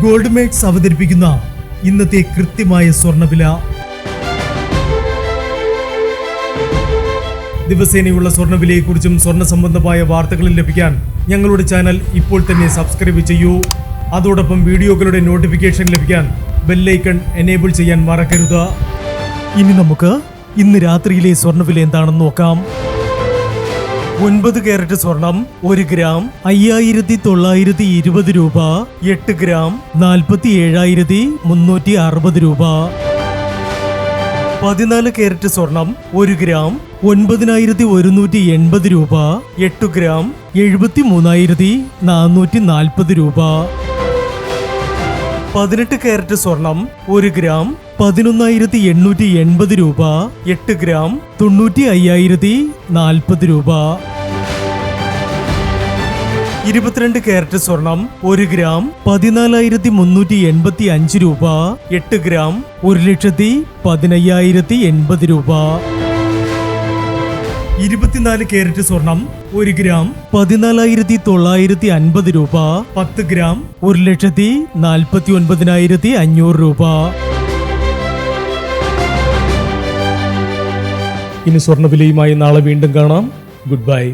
Gold makes അവതരിപ്പിക്കുന്ന ഇന്നത്തെ കൃത്യമായ സ്വർണ്ണവില. ദിവസേനയുള്ള സ്വർണ്ണവിലയെക്കുറിച്ചും സ്വർണ്ണ സംബന്ധമായ വാർത്തകളും ലഭിക്കാൻ ഞങ്ങളുടെ ചാനൽ ഇപ്പോൾ തന്നെ സബ്സ്ക്രൈബ് ചെയ്യൂ. അതോടൊപ്പം വീഡിയോകളുടെ നോട്ടിഫിക്കേഷൻ ലഭിക്കാൻ ബെല്ലൈക്കൺ എനേബിൾ ചെയ്യാൻ മറക്കരുത്. ഇനി നമുക്ക് ഇന്ന് രാത്രിയിലെ സ്വർണ്ണവില എന്താണെന്ന് നോക്കാം. 9 കാരറ്റ് സ്വർണം 1 ഗ്രാം 5920 രൂപ. 8 ഗ്രാം 47,360 രൂപ. 14 കാരറ്റ് സ്വർണം 1 ഗ്രാം 9180 രൂപ. 8 ഗ്രാം 73,440 രൂപ. 18 കാരറ്റ് സ്വർണം 1 ഗ്രാം 11,880 രൂപ. 8 ഗ്രാം 95,040 രൂപ. 22 കാരറ്റ് സ്വർണം 1 ഗ്രാം 14,385 രൂപ. 8 ഗ്രാം 1,15,080 രൂപ. 24 കാരറ്റ് സ്വർണം 1 ഗ്രാം 14,950 രൂപ. 10 ഗ്രാം 1,49,500 രൂപ. ഇനി സ്വർണ്ണവിലയുമായി നാളെ വീണ്ടും കാണാം. Good bye.